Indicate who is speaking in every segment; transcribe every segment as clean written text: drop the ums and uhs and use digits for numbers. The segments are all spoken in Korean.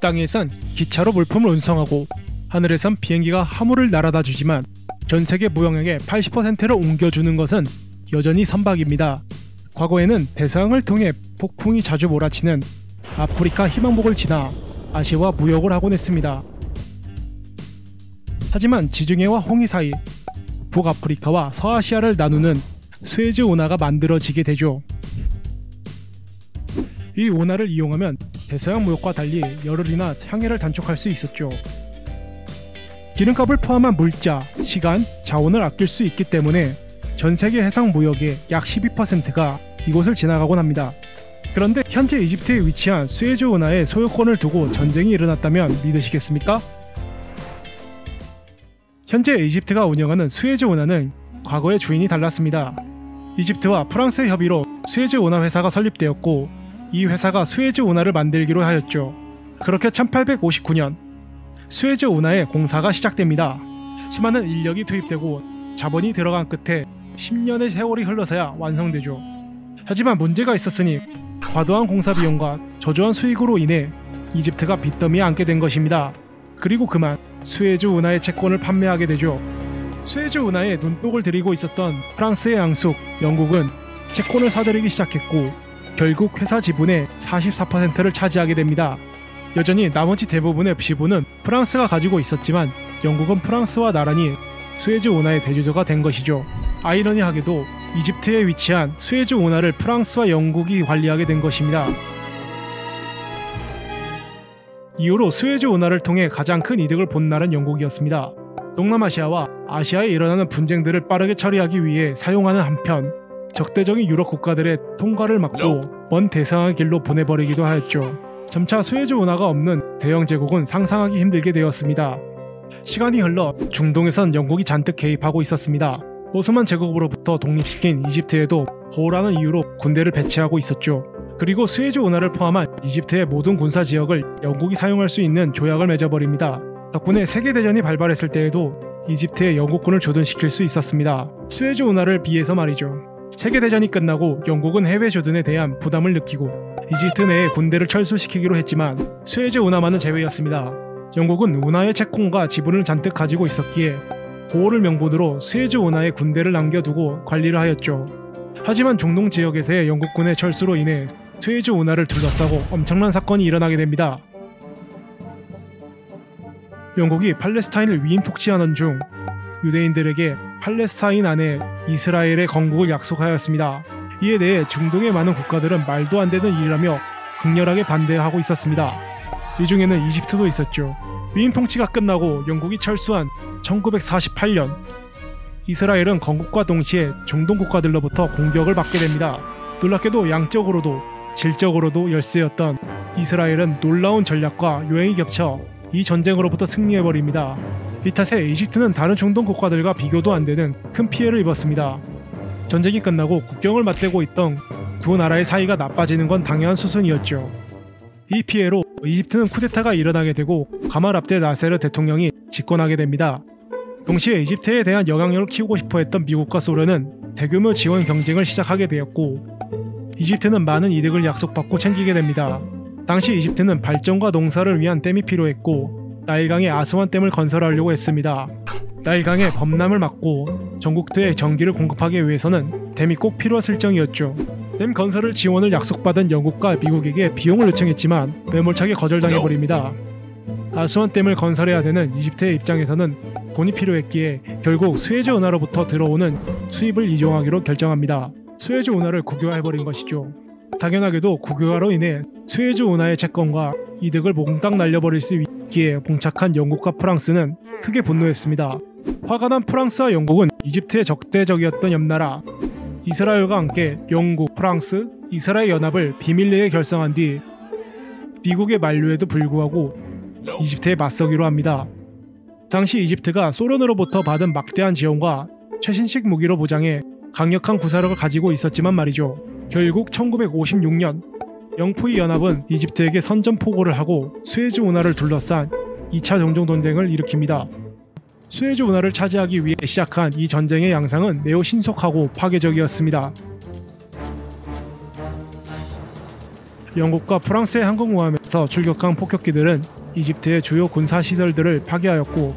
Speaker 1: 땅에선 기차로 물품을 운송하고 하늘에선 비행기가 화물을 날아다 주지만 전 세계 무역량의 80%를 옮겨주는 것은 여전히 선박입니다. 과거에는 대서양을 통해 폭풍이 자주 몰아치는 아프리카 희망복을 지나 아시아와 무역을 하곤 했습니다. 하지만 지중해와 홍해 사이 북아프리카와 서아시아를 나누는 수에즈 운하가 만들어지게 되죠. 이 운하를 이용하면 대서양 무역과 달리 열흘이나 향해를 단축할 수 있었죠. 기름값을 포함한 물자, 시간, 자원을 아낄 수 있기 때문에 전 세계 해상 무역의 약 12%가 이곳을 지나가곤 합니다. 그런데 현재 이집트에 위치한 수에즈 운하의 소유권을 두고 전쟁이 일어났다면 믿으시겠습니까? 현재 이집트가 운영하는 수에즈 운하는 과거의 주인이 달랐습니다. 이집트와 프랑스의 협의로 수에즈 운하 회사가 설립되었고 이 회사가 수에즈 운하를 만들기로 하였죠. 그렇게 1859년 수에즈 운하의 공사가 시작됩니다. 수많은 인력이 투입되고 자본이 들어간 끝에 10년의 세월이 흘러서야 완성되죠. 하지만 문제가 있었으니 과도한 공사 비용과 저조한 수익으로 인해 이집트가 빚더미에 앉게 된 것입니다. 그리고 그만 수에즈 운하의 채권을 판매하게 되죠. 수에즈 운하에 눈독을 들이고 있었던 프랑스의 양숙, 영국은 채권을 사들이기 시작했고 결국 회사 지분의 44%를 차지하게 됩니다. 여전히 나머지 대부분의 지분은 프랑스가 가지고 있었지만 영국은 프랑스와 나란히 수에즈 운하의 대주주가 된 것이죠. 아이러니하게도 이집트에 위치한 수에즈 운하를 프랑스와 영국이 관리하게 된 것입니다. 이후로 수에즈 운하를 통해 가장 큰 이득을 본 나라는 영국이었습니다. 동남아시아와 아시아에 일어나는 분쟁들을 빠르게 처리하기 위해 사용하는 한편 적대적인 유럽 국가들의 통과를 막고 먼 대서양의 길로 보내버리기도 하였죠. 점차 수에즈 운하가 없는 대영 제국은 상상하기 힘들게 되었습니다. 시간이 흘러 중동에선 영국이 잔뜩 개입하고 있었습니다. 오스만 제국으로부터 독립시킨 이집트에도 보호라는 이유로 군대를 배치하고 있었죠. 그리고 수에즈 운하를 포함한 이집트의 모든 군사 지역을 영국이 사용할 수 있는 조약을 맺어버립니다. 덕분에 세계대전이 발발했을 때에도 이집트에 영국군을 주둔시킬 수 있었습니다. 수에즈 운하를 비해서 말이죠. 세계대전이 끝나고 영국은 해외 주둔에 대한 부담을 느끼고 이집트 내에 군대를 철수시키기로 했지만 수에즈 운하만은 제외였습니다. 영국은 운하의 채권과 지분을 잔뜩 가지고 있었기에 보호를 명분으로 수에즈 운하에 군대를 남겨두고 관리를 하였죠. 하지만 중동 지역에서의 영국군의 철수로 인해 수에즈 운하를 둘러싸고 엄청난 사건이 일어나게 됩니다. 영국이 팔레스타인을 위임 통치하는 중 유대인들에게 팔레스타인 안에 이스라엘의 건국을 약속하였습니다. 이에 대해 중동의 많은 국가들은 말도 안 되는 일이라며 극렬하게 반대하고 있었습니다. 이 중에는 이집트도 있었죠. 위임 통치가 끝나고 영국이 철수한 1948년 이스라엘은 건국과 동시에 중동 국가들로부터 공격을 받게 됩니다. 놀랍게도 양적으로도 질적으로도 열세였던 이스라엘은 놀라운 전략과 요행이 겹쳐 이 전쟁으로부터 승리해버립니다. 이 탓에 이집트는 다른 중동 국가들과 비교도 안 되는 큰 피해를 입었습니다. 전쟁이 끝나고 국경을 맞대고 있던 두 나라의 사이가 나빠지는 건 당연한 수순이었죠. 이 피해로 이집트는 쿠데타가 일어나게 되고 가말 압델 나세르 대통령이 집권하게 됩니다. 동시에 이집트에 대한 영향력을 키우고 싶어 했던 미국과 소련은 대규모 지원 경쟁을 시작하게 되었고 이집트는 많은 이득을 약속받고 챙기게 됩니다. 당시 이집트는 발전과 농사를 위한 댐이 필요했고 나일강에 아스완 댐을 건설하려고 했습니다. 나일강의 범람을 막고 전국토에 전기를 공급하기 위해서는 댐이 꼭 필요한 설정이었죠. 댐 건설을 지원을 약속받은 영국과 미국에게 비용을 요청했지만 매몰차게 거절당해버립니다. 아스완 댐을 건설해야 되는 이집트의 입장에서는 돈이 필요했기에 결국 수에즈 운하로부터 들어오는 수입을 이용하기로 결정합니다. 수에즈 운하를 국유화해버린 것이죠. 당연하게도 국유화로 인해 수에즈 운하의 채권과 이득을 몽땅 날려버릴 수 있기에 봉착한 영국과 프랑스는 크게 분노했습니다. 화가 난 프랑스와 영국은 이집트의 적대적이었던 옆나라 이스라엘과 함께 영국, 프랑스, 이스라엘 연합을 비밀리에 결성한 뒤 미국의 만류에도 불구하고 이집트에 맞서기로 합니다. 당시 이집트가 소련으로부터 받은 막대한 지원과 최신식 무기로 보장해 강력한 구사력을 가지고 있었지만 말이죠. 결국 1956년 영푸이 연합은 이집트에게 선전포고를 하고 수에즈 운하를 둘러싼 2차 종전전쟁을 일으킵니다. 수에즈 운하를 차지하기 위해 시작한 이 전쟁의 양상은 매우 신속하고 파괴적이었습니다. 영국과 프랑스의 항공모함에 앞서 출격한 폭격기들은 이집트의 주요 군사시설들을 파괴하였고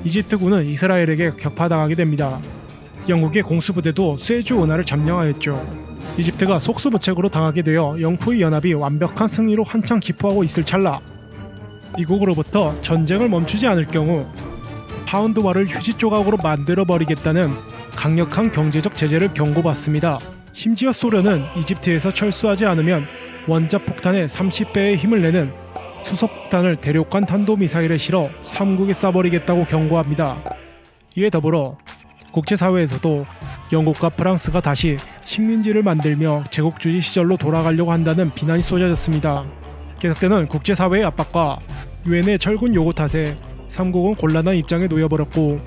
Speaker 1: 이집트군은 이스라엘에게 격파당하게 됩니다. 영국의 공수부대도 스웨즈 운하를 점령하였죠. 이집트가 속수무책으로 당하게 되어 영토의 연합이 완벽한 승리로 한창 기뻐하고 있을 찰나 미국으로부터 전쟁을 멈추지 않을 경우 파운드화를 휴지 조각으로 만들어버리겠다는 강력한 경제적 제재를 경고받습니다. 심지어 소련은 이집트에서 철수하지 않으면 원자폭탄의 30배의 힘을 내는 수소폭탄을 대륙간 탄도미사일에 실어 삼국에 쏴버리겠다고 경고합니다. 이에 더불어 국제사회에서도 영국과 프랑스가 다시 식민지를 만들며 제국주의 시절로 돌아가려고 한다는 비난이 쏟아졌습니다. 계속되는 국제사회의 압박과 유엔의 철군 요구 탓에 삼국은 곤란한 입장에 놓여버렸고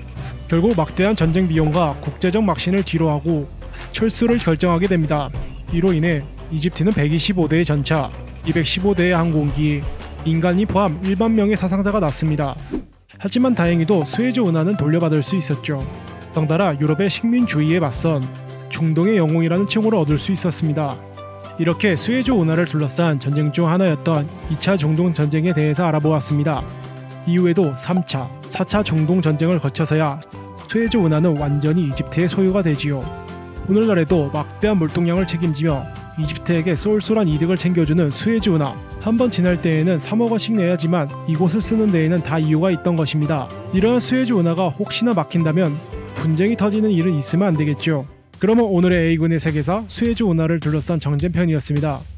Speaker 1: 결국 막대한 전쟁 비용과 국제적 막신을 뒤로하고 철수를 결정하게 됩니다. 이로 인해 이집트는 125대의 전차, 215대의 항공기, 민간이 포함 1만 명의 사상자가 났습니다. 하지만 다행히도 스웨즈 운하는 돌려받을 수 있었죠. 덩달아 유럽의 식민주의에 맞선 중동의 영웅이라는 칭호를 얻을 수 있었습니다. 이렇게 스웨즈 운하를 둘러싼 전쟁 중 하나였던 2차 중동 전쟁에 대해서 알아보았습니다. 이후에도 3차, 4차 중동 전쟁을 거쳐서야 스웨즈 운하는 완전히 이집트의 소유가 되지요. 오늘날에도 막대한 물동량을 책임지며 이집트에게 쏠쏠한 이득을 챙겨주는 스웨즈 운하. 한번 지날 때에는 3억 원씩 내야지만 이곳을 쓰는 데에는 다 이유가 있던 것입니다. 이러한 스웨즈 운하가 혹시나 막힌다면 분쟁이 터지는 일은 있으면 안 되겠죠. 그러면 오늘의 A군의 세계사 스웨즈 운하를 둘러싼 정전편이었습니다.